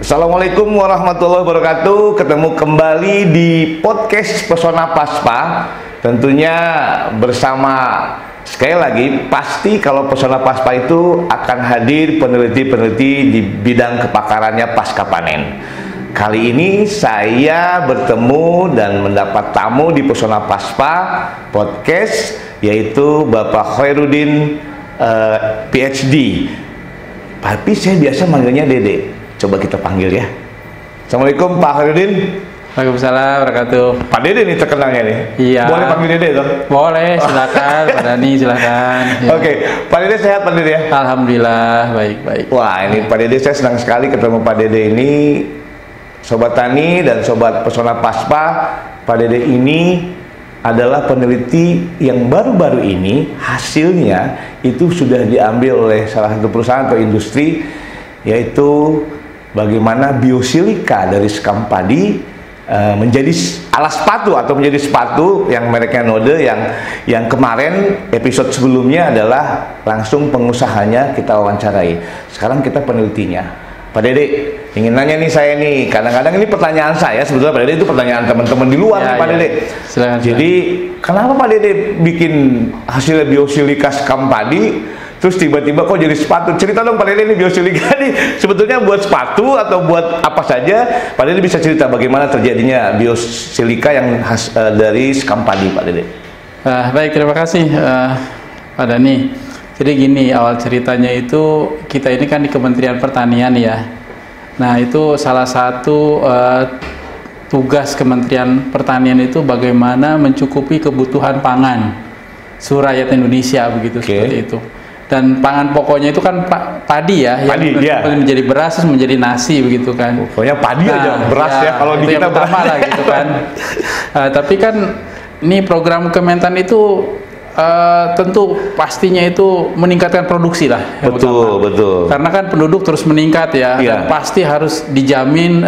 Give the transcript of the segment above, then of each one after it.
Assalamualaikum warahmatullahi wabarakatuh. Ketemu kembali di podcast Pesona Paspa. Tentunya bersama, sekali lagi, pasti kalau Pesona Paspa itu akan hadir peneliti-peneliti di bidang kepakarannya pasca panen. Kali ini saya bertemu dan mendapat tamu di Pesona Paspa podcast, yaitu Bapak Khairuddin PhD. Tapi saya biasa manggilnya Dede. Coba kita panggil ya. Assalamualaikum Pak Khairuddin. Waalaikumsalam wabarakatuh. Pak Dede nih terkenalnya nih. Iya. Boleh panggil Dede toh? Boleh, silakan. Pak Dani silakan. Ya. Oke, Pak Dede sehat Pak Dede ya? Alhamdulillah baik-baik. Wah, ini Pak Dede, saya senang sekali ketemu Pak Dede ini. Sobat Tani dan Sobat Pesona Paspa, Pak Dede ini adalah peneliti yang baru-baru ini hasilnya itu sudah diambil oleh salah satu perusahaan atau industri, yaitu bagaimana biosilika dari sekam padi menjadi alas sepatu atau menjadi sepatu yang mereknya Node, yang kemarin episode sebelumnya adalah langsung pengusahanya kita wawancarai. Sekarang kita penelitinya. Pak Dede, ingin nanya nih saya nih, kadang-kadang ini pertanyaan saya sebetulnya Pak Dede, itu pertanyaan teman-teman di luar nih Pak Dede. Silakan. Jadi kenapa Pak Dede bikin hasilnya biosilika sekam padi, terus tiba-tiba kok jadi sepatu? Cerita dong Pak Dede, ini biosilika nih sebetulnya buat sepatu atau buat apa saja? Pak Dede bisa cerita bagaimana terjadinya biosilika yang dari sekam padi Pak Dede? Baik, terima kasih Pak Dani. Jadi gini, awal ceritanya itu kita ini kan di Kementerian Pertanian ya. Nah itu salah satu tugas Kementerian Pertanian itu bagaimana mencukupi kebutuhan pangan seluruh rakyat Indonesia begitu. Seperti itu. Dan pangan pokoknya itu kan padi ya, padi, yang menjadi beras terus menjadi nasi begitu kan. Pokoknya padi aja, beras ya kalau di kita beras lah gitu kan. Tapi kan ini program Kementan itu tentu pastinya itu meningkatkan produksi lah. Betul. Karena kan penduduk terus meningkat ya, dan pasti harus dijamin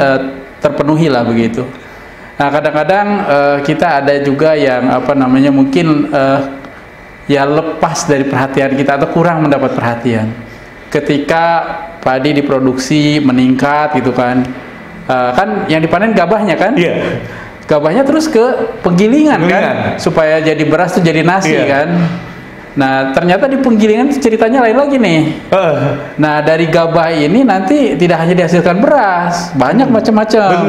terpenuhi lah begitu. Nah kadang-kadang kita ada juga yang mungkin ya lepas dari perhatian kita atau kurang mendapat perhatian. Ketika padi diproduksi meningkat gitu kan, kan yang dipanen gabahnya kan? Iya. Gabahnya terus ke penggilingan kan, supaya jadi beras tuh jadi nasi kan. Nah ternyata di penggilingan ceritanya lain lagi nih. Nah dari gabah ini nanti tidak hanya dihasilkan beras, banyak macam-macam.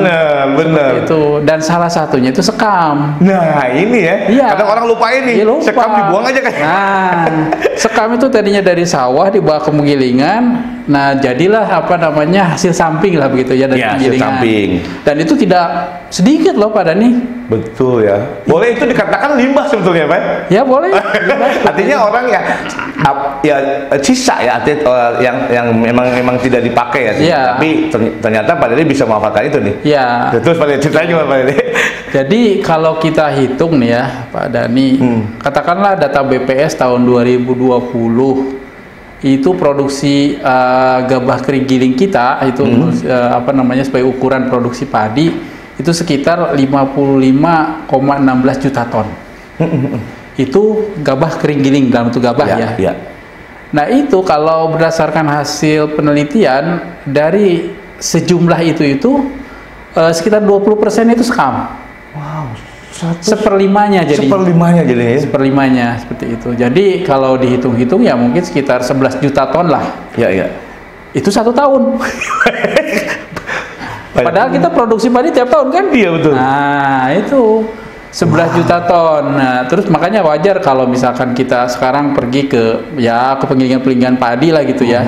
Benar. Itu, dan salah satunya itu sekam. Nah ini ya, kadang orang lupa ini, lupa. Sekam dibuang aja kan. Nah sekam itu tadinya dari sawah dibawa ke penggilingan. Nah jadilah hasil samping lah begitu ya dari penggilingan. Dan itu tidak sedikit loh Pak Dani. Betul ya. Boleh itu dikatakan limbah sebetulnya Pak? Ya boleh. Artinya orang ya sisa ya, yang memang tidak dipakai ya. Tapi ternyata Pak Dede bisa memanfaatkan itu nih. Iya. Terus Pak Dede ceritanya Pak Dede. Jadi kalau kita hitung nih ya Pak Dani, katakanlah data BPS tahun 2020 itu produksi gabah kering giling kita itu sebagai ukuran produksi padi itu sekitar 55,16 juta ton. Itu gabah kering giling dalam bentuk gabah ya. Nah itu kalau berdasarkan hasil penelitian dari sejumlah itu sekitar 20% itu sekam. Wow. Seperlimanya jadinya seperti itu. Jadi kalau dihitung-hitung ya mungkin sekitar 11 juta ton lah. Iya. Itu 1 tahun. Padahal kita produksi padi tiap tahun kan? Iya betul. Nah itu 11 juta ton. Nah terus makanya wajar kalau misalkan kita sekarang pergi ke penggilingan padi lah gitu ya.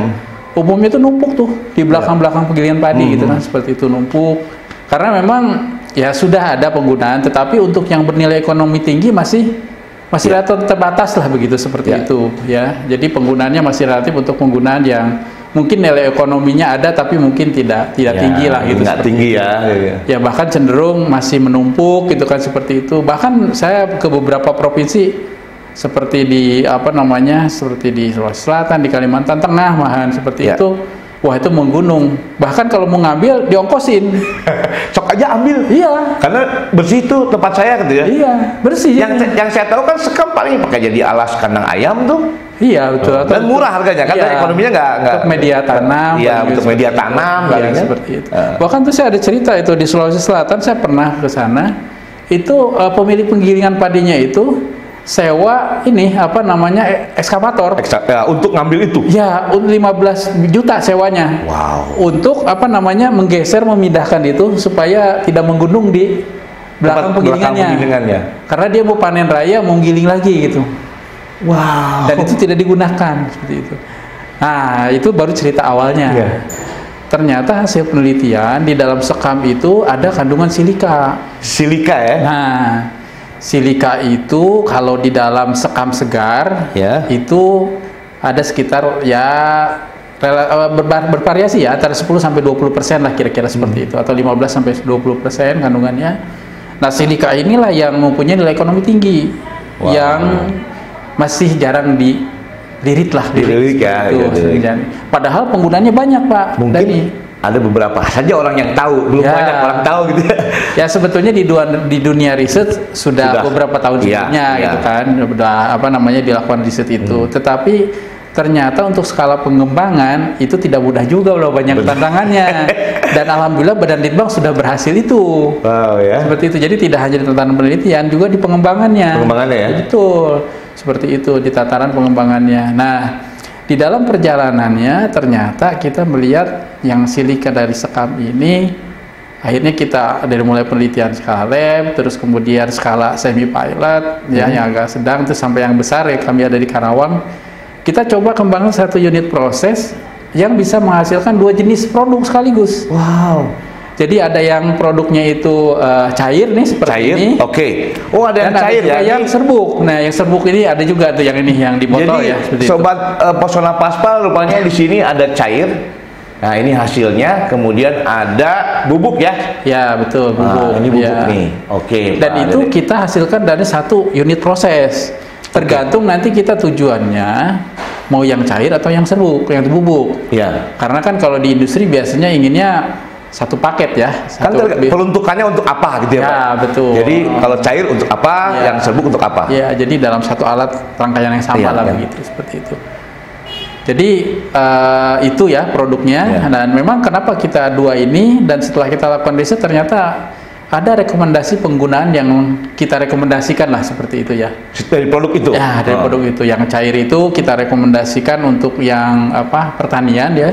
Umumnya itu numpuk tuh di belakang-belakang penggilingan padi gitu kan, seperti itu numpuk. Karena memang ya sudah ada penggunaan, tetapi untuk yang bernilai ekonomi tinggi masih relatif terbatas lah begitu seperti itu ya. Jadi penggunaannya masih relatif untuk penggunaan yang mungkin nilai ekonominya ada tapi mungkin tidak tinggi lah gitu. Nggak tinggi ya. Ya bahkan cenderung masih menumpuk gitu kan seperti itu. Bahkan saya ke beberapa provinsi seperti di seperti di Sulawesi Selatan, di Kalimantan Tengah malahan seperti itu. Wah itu menggunung. Bahkan kalau mau ngambil diongkosin. Sok aja ambil. Iya. Karena bersih tuh tempat saya gitu ya. Iya bersih. Yang saya tahu kan sekam paling pakai jadi alas kandang ayam tuh. Iya betul. Dan murah harganya kan, iya, ekonominya nggak untuk media tanam. Iya, untuk media tanam, iya, seperti itu. Bahkan tuh saya ada cerita itu di Sulawesi Selatan, saya pernah ke sana. Itu pemilik penggilingan padinya itu sewa ini apa namanya ekskavator. Untuk ngambil itu. Ya, 15 juta sewanya. Wow. Untuk apa namanya menggeser, memindahkan itu supaya tidak menggunung di belakang penggilingannya. Karena dia mau panen raya, mau giling lagi gitu. Wow. Dan itu tidak digunakan seperti itu. Nah, itu baru cerita awalnya. Yeah. Ternyata hasil penelitian di dalam sekam itu ada kandungan silika. Silika ya? Nah, silika itu kalau di dalam sekam segar ya, itu ada sekitar ya bervariasi ya antara 10 sampai 20% lah kira-kira seperti itu, atau 15 sampai 20% kandungannya. Nah, silika inilah yang mempunyai nilai ekonomi tinggi, yang masih jarang dilirik lah. Dilirik ya. Padahal penggunanya banyak, Pak. Mungkin ada beberapa saja orang yang tahu, belum banyak orang tahu gitu ya. Ya sebetulnya di dunia riset sudah beberapa tahun sebelumnya gitu kan, udah apa namanya dilakukan riset itu. Tetapi ternyata untuk skala pengembangan itu tidak mudah juga, loh, banyak tantangannya. Dan alhamdulillah Badan Litbang sudah berhasil itu. Wow, ya. Seperti itu. Jadi tidak hanya di tataran penelitian, juga di pengembangannya. Pengembangannya ya. Betul. Seperti itu di tataran pengembangannya. Nah, di dalam perjalanannya ternyata kita melihat yang silika dari sekam ini, akhirnya kita dari mulai penelitian skala lab, terus kemudian skala semi pilot, ya yang agak sedang, terus sampai yang besar ya kami ada di Karawang. Kita coba kembangkan satu unit proses yang bisa menghasilkan 2 jenis produk sekaligus. Wow. Jadi ada yang produknya itu cair nih seperti ini. Oke. Oh, ada yang cair ya. Yang serbuk. Nah, yang serbuk ini ada juga tuh yang ini yang di botol. Jadi, ya. sobat Pesona Paspa, rupanya di sini ada cair. Nah, ini hasilnya. Kemudian ada bubuk ya. Ya, betul, bubuk. Ini bubuk nih. Oke. Dan itu kita hasilkan dari satu unit proses. Tergantung nanti kita tujuannya mau yang cair atau yang serbuk, yang bubuk. Iya. Karena kan kalau di industri biasanya inginnya satu paket ya. Kan peruntukannya untuk apa gitu ya, Pak? Ya, betul. Jadi kalau cair untuk apa, yang serbuk untuk apa? Ya, jadi dalam satu alat rangkaian yang sama lah begitu, seperti itu. Jadi itu ya produknya. Dan memang kenapa kita dua ini, dan setelah kita lakukan riset ternyata ada rekomendasi penggunaan yang kita rekomendasikan lah seperti itu ya. Dari produk itu? Ya, dari produk itu. Yang cair itu kita rekomendasikan untuk yang apa pertanian ya.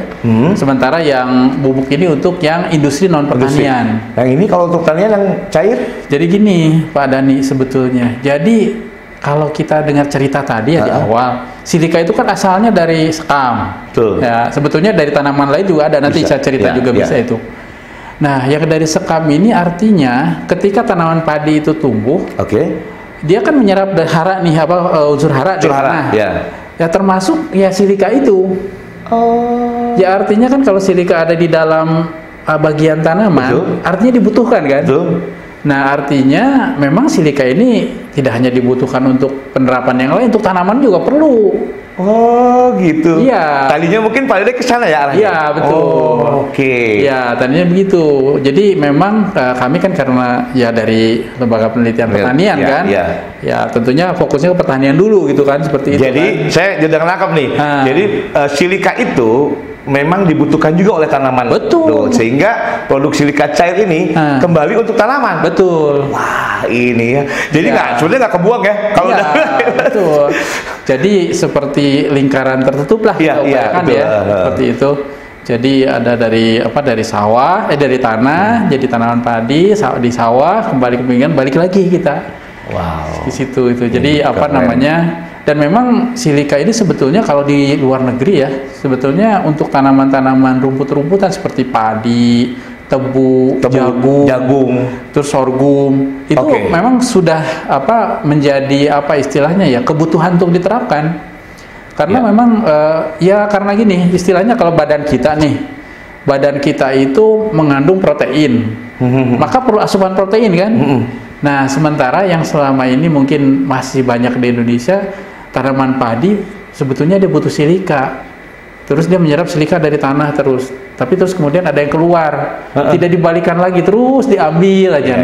Sementara yang bubuk ini untuk yang industri non pertanian. Yang ini kalau untuk pertanian yang cair? Jadi gini Pak Dani sebetulnya. Jadi kalau kita dengar cerita tadi ya di awal, silika itu kan asalnya dari sekam. Betul. Ya, sebetulnya dari tanaman lain juga ada. Nanti saya cerita juga bisa itu. Nah, yang dari sekam ini artinya ketika tanaman padi itu tumbuh, dia kan menyerap hara nih unsur hara di tanah. Ya termasuk ya silika itu. Ya artinya kan kalau silika ada di dalam bagian tanaman, artinya dibutuhkan kan? Nah, artinya memang silika ini tidak hanya dibutuhkan untuk penerapan yang lain, untuk tanaman juga perlu. Oh gitu. Iya. Tadinya mungkin Pak Dede ke sana ya arahnya? Iya betul. Iya tadinya begitu. Jadi memang kami kan karena ya dari lembaga penelitian pertanian kan. Ya tentunya fokusnya ke pertanian dulu gitu kan, seperti itu. Jadi kan? Saya jadi nangkap nih. Jadi silika itu memang dibutuhkan juga oleh tanaman. Betul. Sehingga produk silika cair ini kembali untuk tanaman. Betul. Wah ini ya. Jadi sebenarnya nggak kebuang ya kalau udah. Betul. Jadi seperti lingkaran tertutup lah kita upayakan ya, seperti itu. Jadi ada dari sawah, dari tanah jadi tanaman padi, di sawah kembali ke pinggiran, balik lagi kita. Wow. Di situ itu. Jadi namanya? Dan memang silika ini sebetulnya kalau di luar negeri ya, sebetulnya untuk tanaman-tanaman rumput-rumputan seperti padi, tebu, jagung, terus sorghum itu memang sudah menjadi istilahnya ya kebutuhan untuk diterapkan. Karena memang ya karena gini istilahnya kalau badan kita itu mengandung protein, maka perlu asupan protein kan. Nah sementara yang selama ini mungkin masih banyak di Indonesia tanaman padi sebetulnya dia butuh silika. Terus dia menyerap silika dari tanah tapi terus kemudian ada yang keluar, tidak dibalikan lagi, terus diambil aja.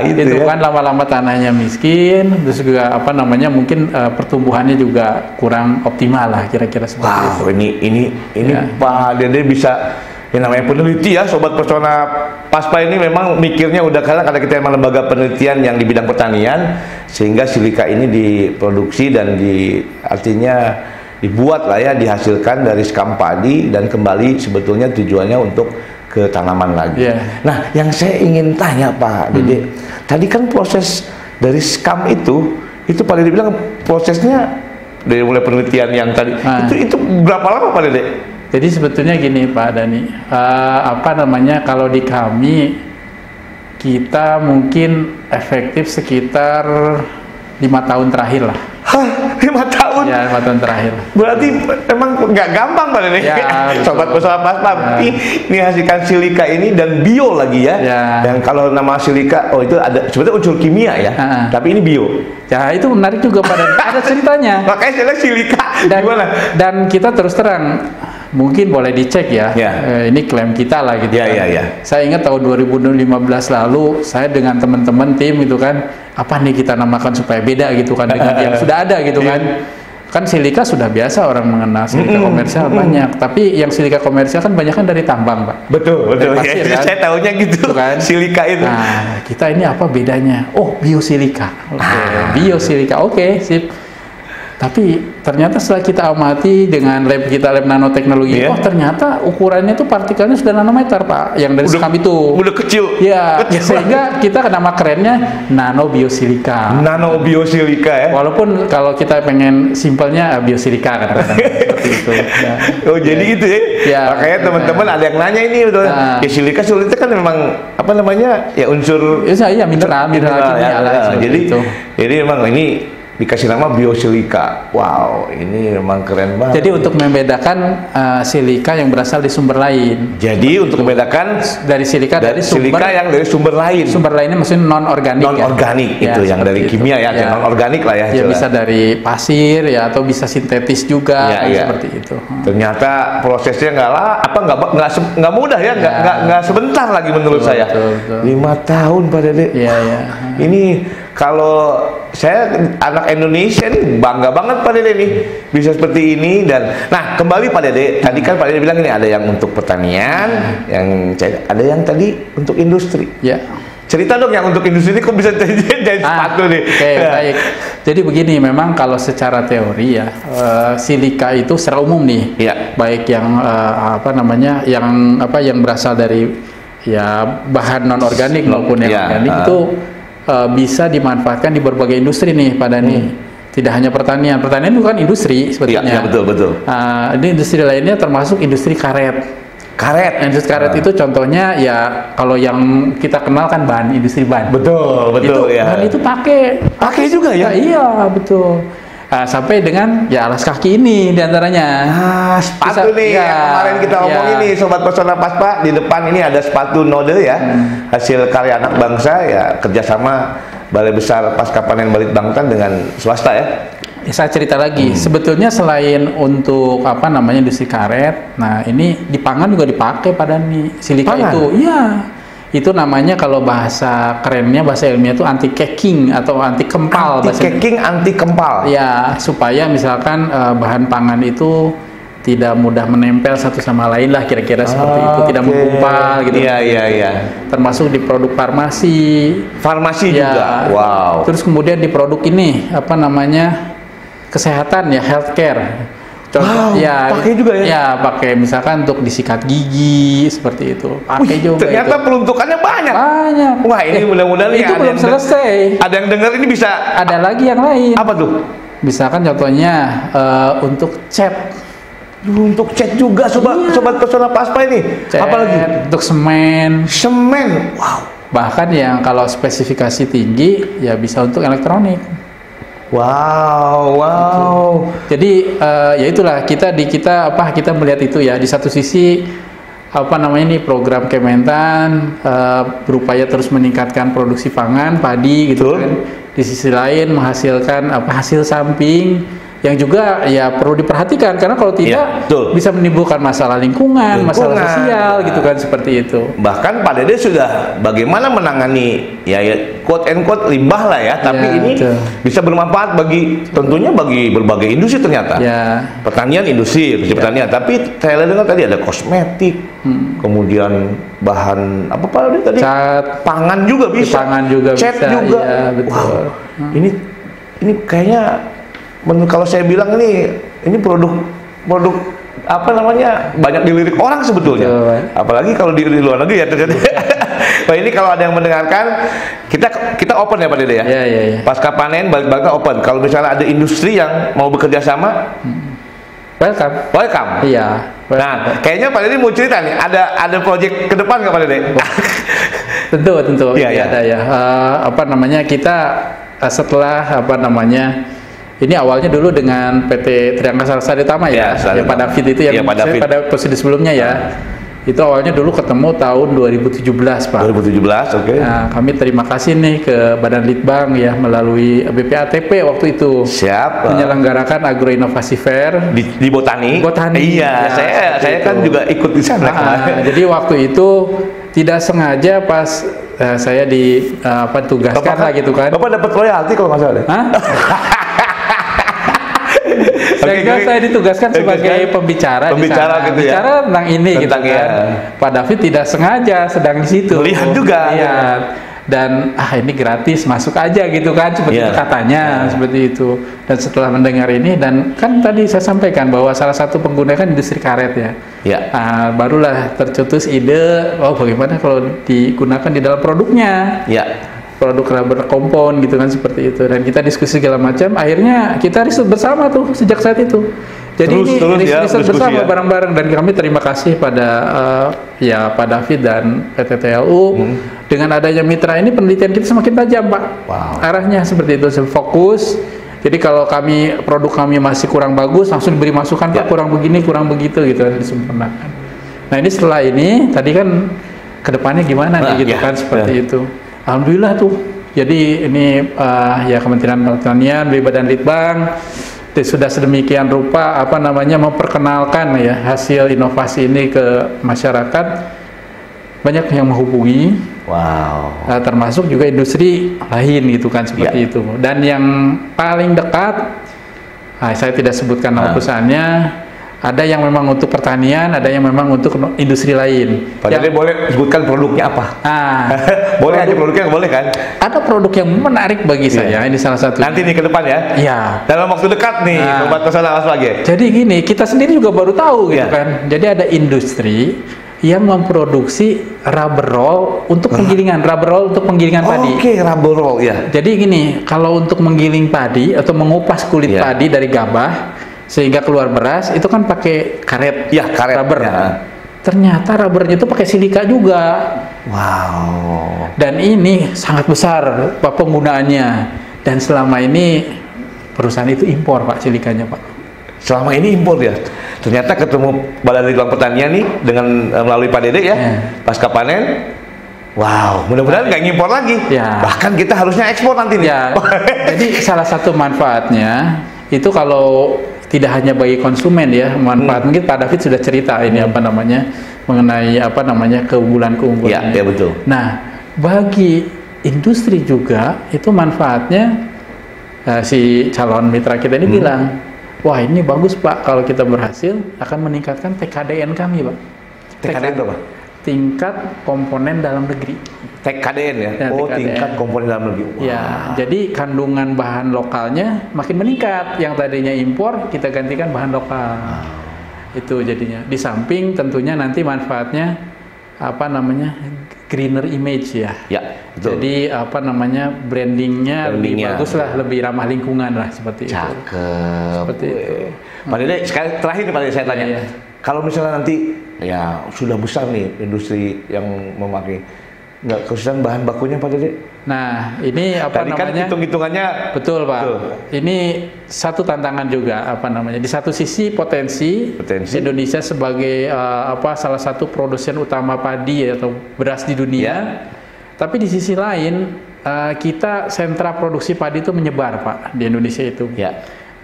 itu ya. kan lama-lama tanahnya miskin, terus juga apa namanya mungkin pertumbuhannya juga kurang optimal lah kira-kira seperti itu. Ini ya. Pak Dede bisa, yang namanya peneliti ya, Sobat Pesona Paspa ini memang mikirnya udah karena kita memang lembaga penelitian yang di bidang pertanian, sehingga silika ini diproduksi dan artinya dibuat lah ya, dihasilkan dari skam padi dan kembali sebetulnya tujuannya untuk ke tanaman lagi. Nah, yang saya ingin tanya Pak Dede, tadi kan proses dari skam itu Pak Dede bilang prosesnya dari mulai penelitian yang tadi itu berapa lama Pak Dede? Jadi sebetulnya gini Pak Dani, kalau di kami kita mungkin efektif sekitar 5 tahun terakhir lah. Hah, 5 tahun? Ya, 5 tahun terakhir. Berarti emang nggak gampang Pak Dede. Ya, Sobat Pesona Paspa, ini hasilkan silika ini dan bio lagi ya. Dan kalau nama silika, itu ada sebetulnya unsur kimia ya, tapi ini bio. Ya, itu menarik juga Pak Dani. Ada ceritanya. Makanya saya bilang silika gimana? Dan kita terus terang, mungkin boleh dicek ya. Ini klaim kita lah gitu kan. Saya ingat tahun 2015 lalu, saya dengan teman-teman tim itu kan, apa nih kita namakan supaya beda gitu kan dengan yang sudah ada gitu kan. Kan silika sudah biasa orang mengenal, silika komersial banyak, tapi yang silika komersial kan banyak kan dari tambang Pak. Betul. Pasir, kan? Saya tahunya gitu kan, silika itu. Nah, kita ini apa bedanya? Oh, biosilika. Biosilika, sip. Tapi ternyata setelah kita amati dengan lab nanoteknologi, ternyata ukurannya tuh partikelnya sudah nanometer Pak, yang dari skam itu. Udah kecil. Ya, sehingga kita nama kerennya nanobiosilika. Nanobiosilika ya. Walaupun kalau kita pengen simpelnya biosilika kadang-kadang seperti itu. Ya. Oh, jadi gitu ya. Makanya teman-teman ada yang nanya ini betul. Ya silika itu kan memang apa namanya? Ya unsur mineral kimia lah. Jadi memang ini dikasih nama biosilika. Wow, ini memang keren banget. Jadi untuk membedakan silika yang berasal di sumber lain. Jadi untuk membedakan dari silika yang dari sumber lain. Sumber lainnya maksudnya non-organik. Non-organik itu yang dari kimia ya, non-organik lah ya. Ya bisa dari pasir ya, atau bisa sintetis juga seperti itu. Ternyata prosesnya nggak mudah ya, nggak sebentar lagi menurut saya. Betul. 5 tahun Pak Dede. Ini kalau saya anak Indonesia nih bangga banget Pak Dede nih bisa seperti ini. Dan nah kembali Pak Dede, tadi kan Pak Dede bilang ini ada yang untuk pertanian, ada yang tadi untuk industri. Cerita dong yang untuk industri ini kok bisa jadi sepatu nih. Baik. Jadi begini, memang kalau secara teori ya silika itu secara umum nih, baik yang yang berasal dari bahan non organik maupun yang organik itu bisa dimanfaatkan di berbagai industri nih Pak Dani. Tidak hanya pertanian itu kan industri sebetulnya. Betul. Ini industri lainnya termasuk industri karet. Industri karet itu contohnya ya, kalau yang kita kenal kan industri ban. Betul. Bahan itu pakai juga ya? Iya, betul. Sampai dengan alas kaki ini diantaranya. Sepatu nih yang kemarin kita omongin nih Sobat Pesona Paspa. Di depan ini ada sepatu Node ya, hasil karya anak bangsa ya, kerjasama Balai Besar Pasca Panen Balitbangtan dengan swasta ya. Saya cerita lagi, sebetulnya selain untuk industri karet, nah ini di pangan juga dipakai pada silika itu. Itu namanya kalau bahasa kerennya, bahasa ilmiah itu anti caking atau anti kempal. Anti kempal. Ya, supaya misalkan bahan pangan itu tidak mudah menempel satu sama lain lah, kira-kira seperti itu, tidak menggumpal gitu. Iya. Termasuk di produk farmasi juga. Wow. Terus kemudian di produk ini kesehatan ya, healthcare. Contoh, pakai juga ya? Ya, pakai misalkan untuk disikat gigi seperti itu. Pakai juga. Ternyata peruntukannya banyak. Wah, ini mudah-mudahan itu belum selesai. Ada yang dengar ini bisa. Ada lagi yang lain. Apa tuh? Misalkan contohnya untuk cat. Untuk cat juga Sobat Pesona Paspa ini. Apalagi? Untuk semen. Wow. Bahkan yang kalau spesifikasi tinggi ya bisa untuk elektronik. Wow. Jadi ya itulah kita melihat itu ya, di satu sisi ini program Kementan berupaya terus meningkatkan produksi pangan padi gitu kan. Di sisi lain menghasilkan hasil samping yang juga ya perlu diperhatikan karena kalau tidak bisa menimbulkan masalah lingkungan, masalah sosial gitu kan seperti itu. Bahkan Pak Dede sudah bagaimana menangani ya quote and quote limbah lah ya, tapi ini bisa bermanfaat bagi tentunya bagi berbagai industri ternyata. Pertanian industri pertanian, tapi saya dengar tadi ada kosmetik, kemudian bahan apa Pak tadi? Cat, pangan juga bisa. Pangan juga cat bisa. juga. Ya, betul. Wow. Ini kayaknya kalau saya bilang ini produk apa namanya banyak dilirik orang sebetulnya. Apalagi kalau di luar negeri ya terjadi. Nah ini kalau ada yang mendengarkan kita open ya Pak Dede ya. Pasca panen balik-baliknya open. Kalau misalnya ada industri yang mau bekerja sama, welcome. Iya. Nah kayaknya Pak Dede mau cerita nih. Ada proyek ke depan nggak Pak Dede? Tentu. Iya ada ya. Apa namanya kita setelah ini awalnya dulu dengan PT Triangga Saritama ya Pak David itu yang pada posisi sebelumnya ya. Itu awalnya dulu ketemu tahun 2017 Pak. 2017, oke. Nah, kami terima kasih nih ke Badan Litbang ya melalui BPATP waktu itu. Siap. Menyelenggarakan Agroinovasi Fair di Botani. Iya, saya kan juga ikut di sana. Jadi waktu itu tidak sengaja pas saya ditugaskan lah gitu kan. Bapak dapat royalti kalau nggak salah. Saya ditugaskan sebagai pembicara gitu bicara tentang ini gitu kan. Pak David tidak sengaja sedang di situ. Lihat juga. Dan ini gratis masuk aja gitu kan seperti itu katanya seperti itu. Dan setelah mendengar ini dan kan tadi saya sampaikan bahwa salah satu pengguna kan industri karet ya. Barulah tercetus ide bagaimana kalau digunakan di dalam produknya. Produk rubber compound gitu kan seperti itu, dan kita diskusi segala macam, akhirnya kita riset bersama tuh sejak saat itu. Jadi riset bersama bareng-bareng, dan kami terima kasih pada Pak David dan PT TLU. Dengan adanya mitra ini penelitian kita semakin tajam Pak. Arahnya seperti itu, fokus. Jadi kalau produk kami masih kurang bagus, langsung diberi masukan Pak kurang begini kurang begitu gitu, disempurnakan. Nah ini setelah ini tadi kan kedepannya gimana nih gitu kan seperti itu. Alhamdulillah tuh. Jadi ini Kementerian Pertanian, Badan Litbang sudah sedemikian rupa memperkenalkan ya hasil inovasi ini ke masyarakat. Banyak yang menghubungi. Termasuk juga industri lain gitu kan seperti itu. Dan yang paling dekat saya tidak sebutkan nama perusahaannya. Ada yang memang untuk pertanian, ada yang memang untuk industri lain. Jadi boleh sebutkan produknya apa? Boleh aja produknya, boleh kan? Ada produk yang menarik bagi saya, ini salah satu. Nanti nih ke depan ya? Iya. Dalam waktu dekat nih, Sobat Pesona lagi. Jadi gini, kita sendiri juga baru tahu gitu kan. Jadi ada industri yang memproduksi rubber roll untuk penggilingan, padi. Oke, rubber roll ya. Jadi gini, kalau untuk menggiling padi atau mengupas kulit padi dari gabah sehingga keluar beras itu kan pakai karet, karet rubber. Ternyata rubbernya itu pakai silika juga. Dan ini sangat besar penggunaannya. Dan selama ini perusahaan itu impor Pak silikanya Pak. Selama ini impor ya. Ternyata ketemu Badan Litbang Pertanian nih dengan melalui Pak Dede ya. Pasca panen. Mudah-mudahan nggak ngimpor lagi. Bahkan kita harusnya ekspor nanti nih. Jadi salah satu manfaatnya itu kalau tidak hanya bagi konsumen ya, manfaat mungkin Pak David sudah cerita ini mengenai keunggulan-keunggulannya. Iya betul. Nah, bagi industri juga itu manfaatnya si calon mitra kita ini bilang, wah ini bagus Pak, kalau kita berhasil akan meningkatkan TKDN kami Pak. TKDN itu apa? Tingkat komponen dalam negeri. TKDN ya? TKDN. Tingkat komponen dalam negeri. Jadi kandungan bahan lokalnya makin meningkat. Yang tadinya impor kita gantikan bahan lokal. Itu jadinya. Di samping tentunya nanti manfaatnya greener image ya. Betul. Jadi brandingnya lebih bagus lah, lebih ramah lingkungan lah seperti itu. Seperti itu. Pak Dede, sekali terakhir nih Pak Dede saya tanya. Kalau misalnya nanti sudah besar nih industri yang memakai, nggak kesusahan bahan bakunya Pak Dede? Nah ini Tadi kan hitung-hitungannya betul Pak. Ini satu tantangan juga di satu sisi potensi. Indonesia sebagai salah satu produsen utama padi atau beras di dunia. Tapi di sisi lain kita sentra produksi padi itu menyebar Pak di Indonesia itu.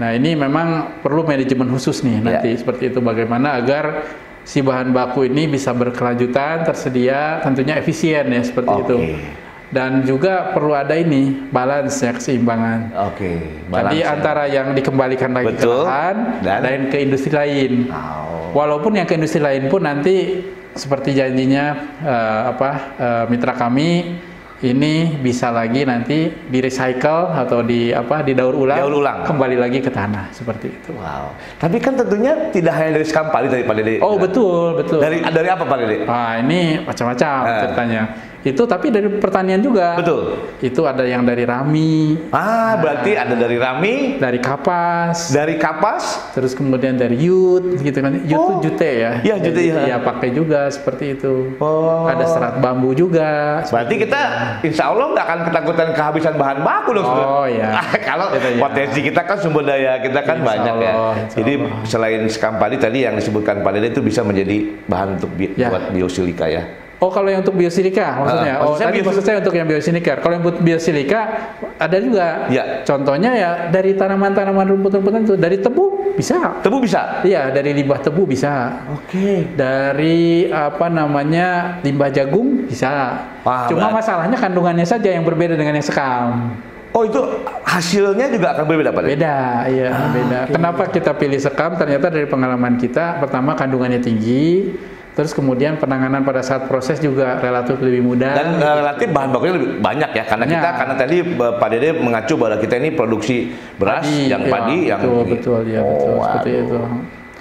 Nah ini memang perlu manajemen khusus nih nanti seperti itu, bagaimana agar si bahan baku ini bisa berkelanjutan, tersedia, tentunya efisien ya seperti itu. Dan juga perlu ada ini balance ya, keseimbangan. Jadi antara yang dikembalikan lagi ke lahan dan ke industri lain. Walaupun yang ke industri lain pun nanti seperti janjinya mitra kami ini bisa lagi nanti di recycle atau didaur ulang, kembali lagi ke tanah seperti itu. Wow. Tapi kan tentunya tidak hanya dari Sekampali dari Pak Dede. Oh betul. Dari apa Pak Dede? Ini macam-macam ceritanya. Itu tapi dari pertanian juga. Betul. Itu ada yang dari rami. Berarti ada dari rami, dari kapas. Terus kemudian dari yut, gitu kan. Yut itu jute ya. Iya, jute ya. Iya, pakai juga seperti itu. Ada serat bambu juga. Berarti kita insya Allah nggak akan ketakutan kehabisan bahan baku dong. Iya. Kalau potensi kita kan sumber daya kita kan banyak ya. Jadi selain Sekampali tadi yang disebutkan Pak Dede itu bisa menjadi bahan untuk buat biosilika ya. Kalau yang untuk biosilika maksudnya? Maksud saya untuk yang biosilika. Kalau yang buat biosilika ada juga. Contohnya ya dari tanaman-tanaman rumput-rumputan itu, dari tebu bisa. Tebu bisa? Iya, dari limbah tebu bisa. Dari limbah jagung bisa. Cuma masalahnya kandungannya saja yang berbeda dengan yang sekam. Oh, itu hasilnya juga akan berbeda Pak? Beda, beda. Kenapa kita pilih sekam? Ternyata dari pengalaman kita, pertama kandungannya tinggi. Terus kemudian penanganan pada saat proses juga relatif lebih mudah. Dan relatif bahan bakunya lebih banyak ya, karena tadi Pak Dede mengacu bahwa kita ini produksi beras, padi, betul, seperti itu.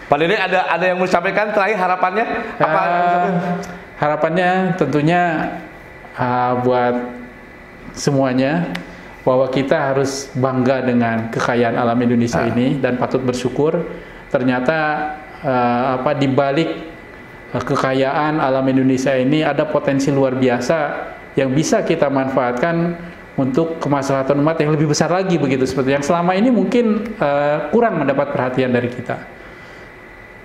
Pak Dede ada yang mau disampaikan terakhir harapannya? Harapannya tentunya buat semuanya bahwa kita harus bangga dengan kekayaan alam Indonesia ini dan patut bersyukur. Ternyata di balik kekayaan alam Indonesia ini ada potensi luar biasa yang bisa kita manfaatkan untuk kemaslahatan umat yang lebih besar lagi, begitu, seperti yang selama ini mungkin kurang mendapat perhatian dari kita.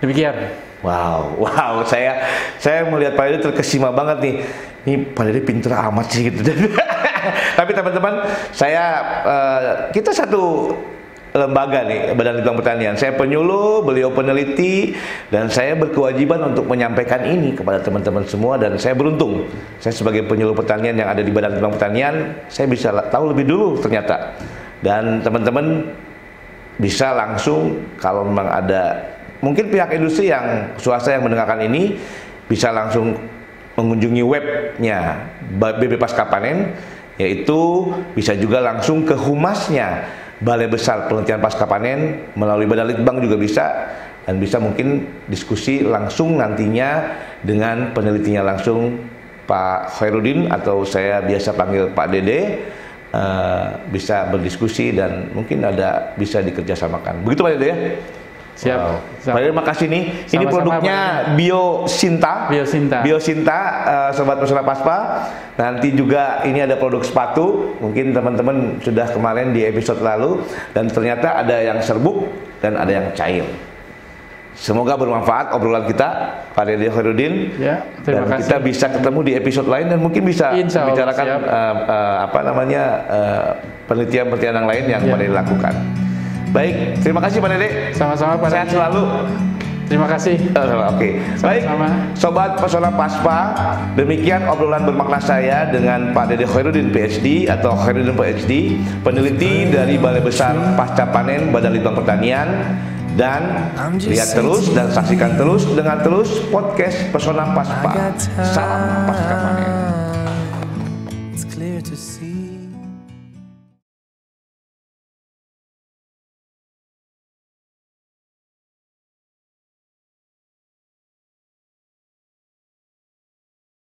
Demikian. Wow, saya melihat Pak Dede terkesima banget nih. Ini Pak Dede pinter amat sih gitu. Tapi teman-teman, kita satu lembaga nih, Badan Litbang Pertanian. Saya penyuluh, beliau peneliti, dan saya berkewajiban untuk menyampaikan ini kepada teman-teman semua. Dan saya beruntung, saya sebagai penyuluh pertanian yang ada di Badan Litbang Pertanian, saya bisa tahu lebih dulu ternyata. Dan teman-teman bisa langsung, kalau memang ada mungkin pihak industri yang swasta yang mendengarkan ini, bisa langsung mengunjungi webnya BB Pasca Panen, yaitu bisa juga langsung ke humasnya Balai Besar Penelitian Pasca Panen, melalui Badan Litbang juga bisa, dan bisa mungkin diskusi langsung nantinya dengan penelitinya langsung Pak Khairuddin, atau saya biasa panggil Pak Dede, bisa berdiskusi dan mungkin bisa dikerjasamakan. Begitu Pak Dede ya? Siap. Pak Dede, makasih nih. Ini produknya Biosinta, Sobat Pesona Paspa. Nanti juga ini ada produk sepatu. Mungkin teman-teman sudah kemarin di episode lalu, dan ternyata ada yang serbuk dan ada yang cair. Semoga bermanfaat obrolan kita, Pak Dede Khairuddin. Terima kasih. Kita bisa ketemu di episode lain dan mungkin bisa membicarakan penelitian-penelitian yang lain yang Pak Dede lakukan. Baik, terima kasih Pak Dede. Sama-sama Pak Dede. Sehat selalu. Terima kasih. Baik, Sobat Pesona Paspa, demikian obrolan bermakna saya dengan Pak Dede Khairuddin PhD atau Khairuddin PhD, peneliti dari Balai Besar Pasca Panen Badan Litbang Pertanian. Dan lihat terus dan saksikan terus, dengar terus podcast Pesona Paspa. Salam Pasca Panen.